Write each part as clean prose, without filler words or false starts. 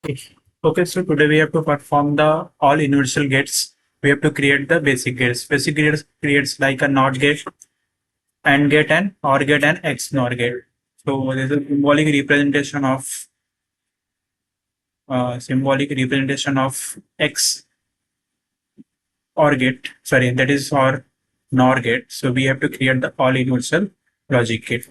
Okay, so today we have to perform the all universal gates. We have to create the basic gates. Basic gates creates like a NOT gate, AND gate, and OR gate, and XNOR gate. So there's a symbolic representation of X OR gate. Sorry, that is OR NOR gate. So we have to create the all universal logic gate.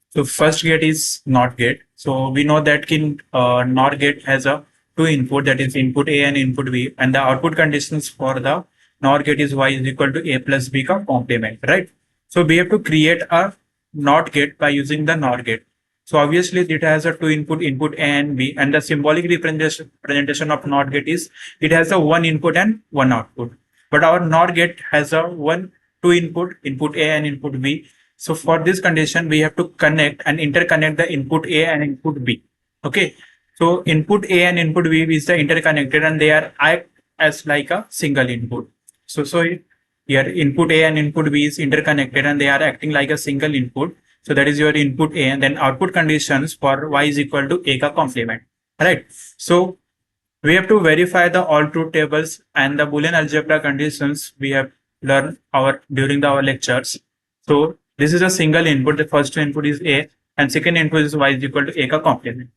So first gate is NOT gate. So we know that in NOR gate has a two input, that is input A and input B, and the output conditions for the NOR gate is Y is equal to A plus B का complement, right? So we have to create a NOT gate by using the NOR gate. So obviously it has a two input A and B, and the symbolic representation of NOT gate is it has a one input and one output. But our NOR gate has a two input A and input B. So for this condition, we have to connect and interconnect the input A and input B. Okay. So input A and input B is the interconnected, and they are act as like a single input. So here input A and input B is interconnected, and they are acting like a single input. So that is your input A, and then output conditions for Y is equal to A ka complement. Right. So we have to verify the all truth tables and the Boolean algebra conditions we have learned during our lectures. So this is a single input. The first input is A, and second input is Y is equal to A ka complement.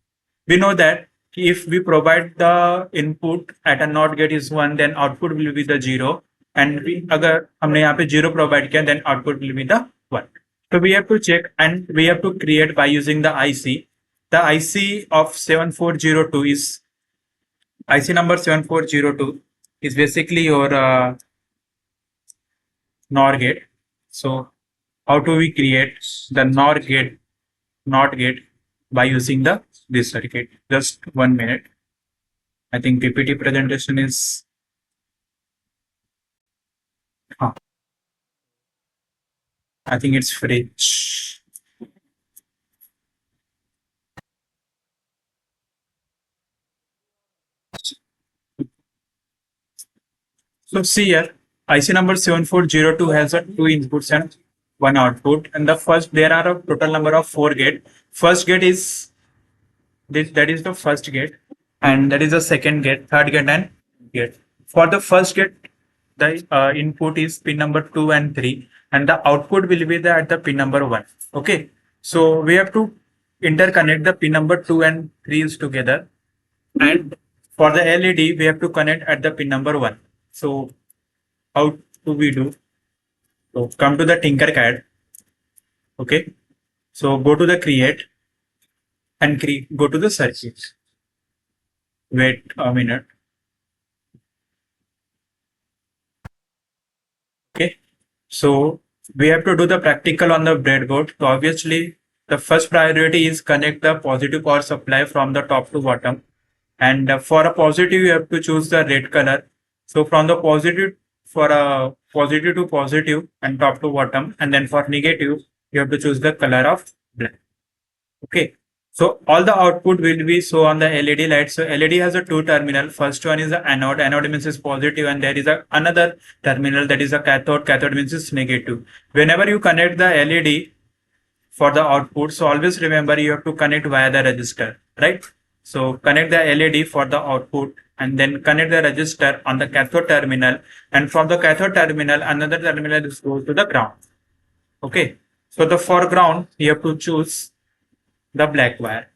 We know that if we provide the input at a NOT gate is 1, then output will be the 0. And अगर हमने यहाँ पे 0 provide किया, then output will be the 1. So we have to check, and we have to create by using the IC. The IC of 7402 is IC number 7402 is basically your NOR gate. So how do we create the NOT gate by using this circuit? Just 1 minute. I think PPT presentation is I think it's free. So see here, IC number 7402 has a two inputs and one output, and there are a total number of 4 gates. First gate is this, that is the first gate, and that is the second gate, third gate, and gate. For the first gate, the input is pin number 2 and 3, and the output will be at the pin number 1. Okay, so we have to interconnect the pin number 2 and 3 is together, and for the LED we have to connect at the pin number 1. So how do we do? So come to the Tinkercad. Okay, so go to the create and go to the circuit. Wait a minute. Okay, so we have to do the practical on the breadboard. So obviously the first priority is connect the positive power supply from the top to bottom, and for a positive you have to choose the red color. So from the positive, for a positive to positive and top to bottom, and then for negative you have to choose the color of black. Okay, so all the output will be so on the LED light. So LED has a two terminal. First one is the anode. Anode means is positive, and there is another terminal, that is a cathode. Cathode means is negative. Whenever you connect the LED for the output, so always remember you have to connect via the resistor, right? So connect the LED for the output, and then connect the resistor on the cathode terminal, and from the cathode terminal another terminal goes to the ground. Okay, so the foreground you have to choose the black wire.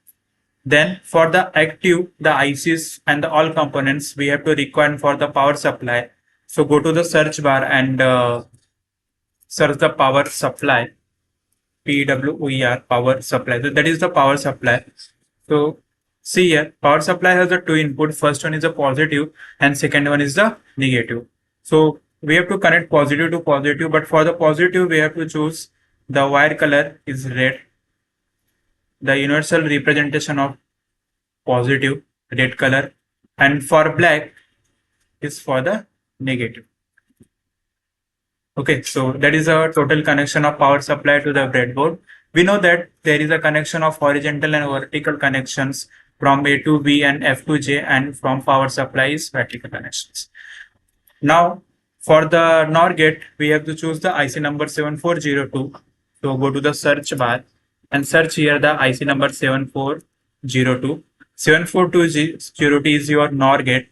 Then for the active, the ICs and the all components we have to require for the power supply. So go to the search bar and search the power supply, PWER, power supply. So that is the power supply. So see here, power supply has a two input. First one is a positive and second one is the negative. So we have to connect positive to positive, but for the positive we have to choose the wire color is red. The universal representation of positive, red color, and for black is for the negative. Okay, so that is a total connection of power supply to the breadboard. We know that there is a connection of horizontal and vertical connections from A to B and F to J, and from power supply is vertical connections. Now for the NOR gate, we have to choose the IC number 7402. So go to the search bar and search here the IC number 7402. 7420T is your NOR gate.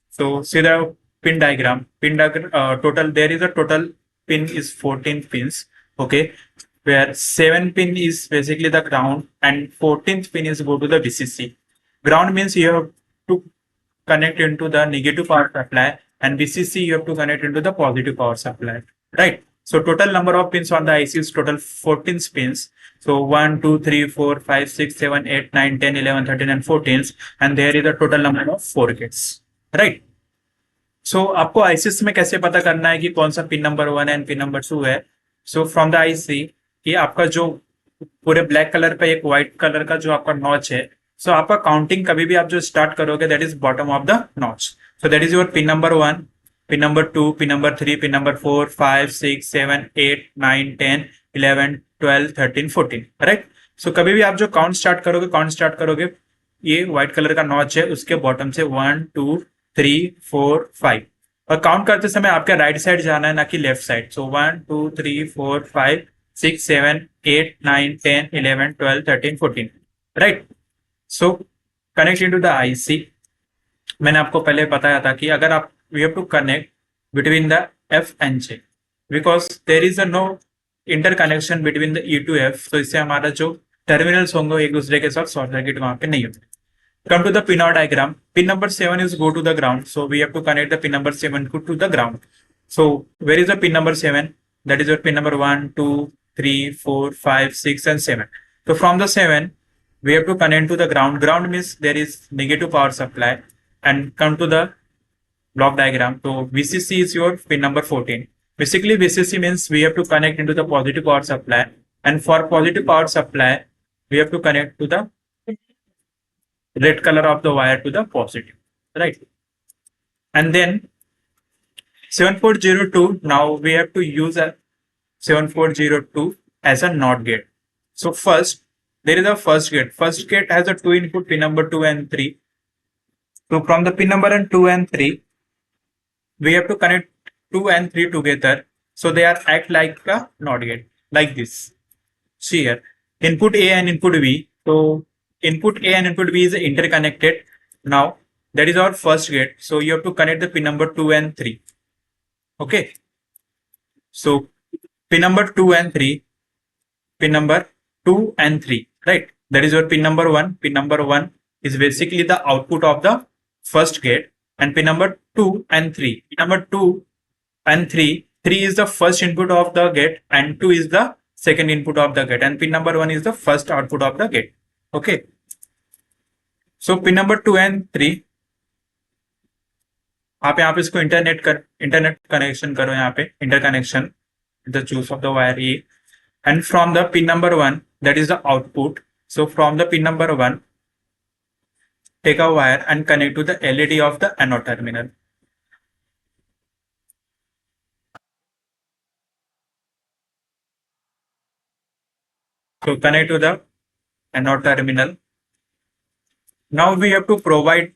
So see the pin diagram. Total, there is a total pin is 14 pins. Okay, where 7 pin is basically the ground and 14th pin is go to the VCC. Ground means you have to connect into the negative power supply, and VCC you have to connect into the positive power supply, right? So total number of pins on the IC is total 14 pins. So 1, 2, 3, 4, 5, 6, 7, 8, 9, 10, 11, 13 and 14, and there is a total number of 4 gates, right? So आपको ICS में कैसे पता करना है कि कौन सा pin number 1 and pin number 2 है? सो फ्रॉम द आईसी कि आपका जो पूरे ब्लैक कलर पे एक व्हाइट कलर का जो आपका नॉच है, सो आपका काउंटिंग कभी भी आप जो स्टार्ट करोगे that is bottom of the notch. So that is your pin number 1, pin number 2, pin number 3, pin number 4, 5, 6, 7, 8, 9, 10, 11, 12, 13, 14, right? सो कभी भी आप जो काउंट स्टार्ट करोगे ये व्हाइट कलर का नॉच है उसके बॉटम से 1, 2, 3, 4, 5, और काउंट करते समय आपके राइट साइड जाना है ना कि left side. So 1, 2, 3, 4, 5, 6, 7, 8, 9, 10, 11, 12, 13, 14, right? So connect into the IC. मैंने आपको पहले बताया था कि अगर आप we have to connect between the F and J because there is a no interconnection between the E to F. तो इससे हमारा जो टर्मिनल्स होंगे एक दूसरे के साथ शॉर्ट सर्किट वहां पे नहीं होते. Come to the pin-out diagram. Pin number 7 is go to the ground. So we have to connect the pin number 7 to the ground. So where is the pin number 7? That is your pin number 1, 2, 3, 4, 5, 6 and 7. So from the 7, we have to connect to the ground. Ground means there is negative power supply. And come to the block diagram. So VCC is your pin number 14. Basically VCC means we have to connect into the positive power supply. And for positive power supply, we have to connect to the red color of the wire to the positive, right? And then 7402, now we have to use a 7402 as a NOT gate. So first there is a first gate. First gate has a 2 input, pin number 2 and 3. So from the pin number 2 and 3, we have to connect 2 and 3 together, so they are act like a NOT gate, like this. See here, input A and input B. So input A and input B is interconnected. Now that is our first gate. So you have to connect the pin number 2 and 3. Okay. So pin number 2 and 3, pin number 2 and 3, right? That is your pin number 1. Pin number 1 is basically the output of the first gate, and pin number 2 and 3. Pin number 2 and 3 is the first input of the gate and 2 is the second input of the gate, and pin number 1 is the first output of the gate. Okay. So pin number 2 and 3, आप यहाँ पे इसको internet connection करो, यहाँ पे interconnection the choose of the wire A, and from the pin number 1 that is the output. So from the pin number 1, take a wire and connect to the LED of the anode terminal. So connect to the anode terminal. Now we have to provide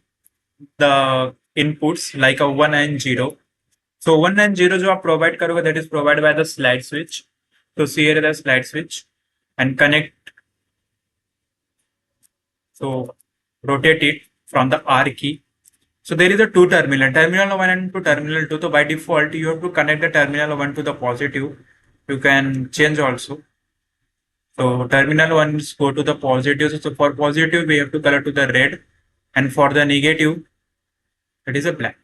the inputs like a 1 and 0. So 1 and 0 जो आप provide करोगे that is provided by the slide switch. So see here the slide switch and connect. So rotate it from the R key. So there is a two terminal 1 and to terminal 2. So by default you have to connect the terminal 1 to the positive. You can change also. So terminal 1 is go to the positive. So for positive we have to color to the red, and for the negative it is a black.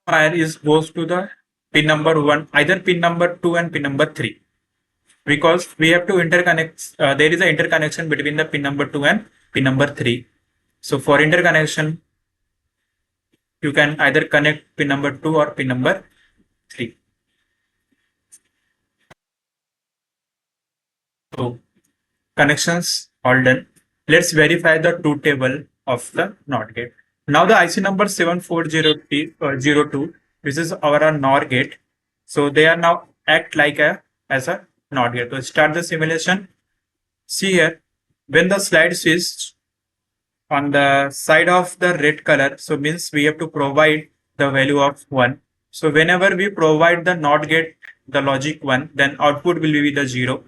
Wire is goes to the pin number 1, either pin number 2 and pin number 3, because we have to interconnect. There is an interconnection between the pin number 2 and pin number 3. So for interconnection you can either connect pin number 2 or pin number 3. So connections all done. Let's verify the truth table of the NOT gate. Now the IC number 7402, which is our NOR gate. So they are now act like as a NOT gate. So start the simulation. See here, when the slide switch on the side of the red color, so means we have to provide the value of 1, So whenever we provide the NOT gate, the logic 1, then output will be the 0.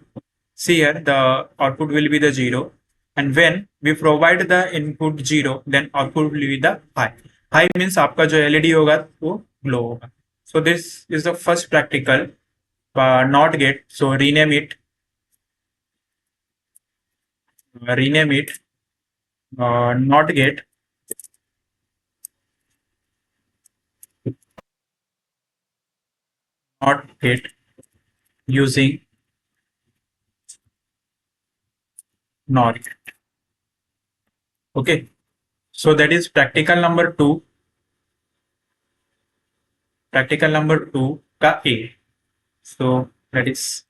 See here, the output will be the 0. And when we provide the input 0, then output will be the high. High means आपका जो LED होगा वो glow होगा. So this is the first practical NOT gate. So rename it NOT gate. NOT gate using NOT gate. Okay, so that is practical number 2. Practical number 2 का A. So that is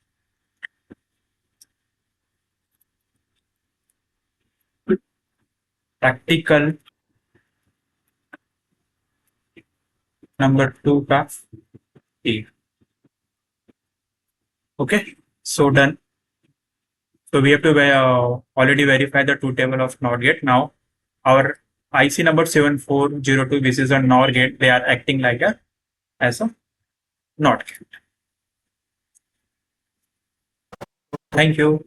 practical number 2 का A. Okay, so done. So we have to already verify the two table of NOR gate. Now our IC number 7402, this is a NOR gate. They are acting like as a NOT gate. Thank you.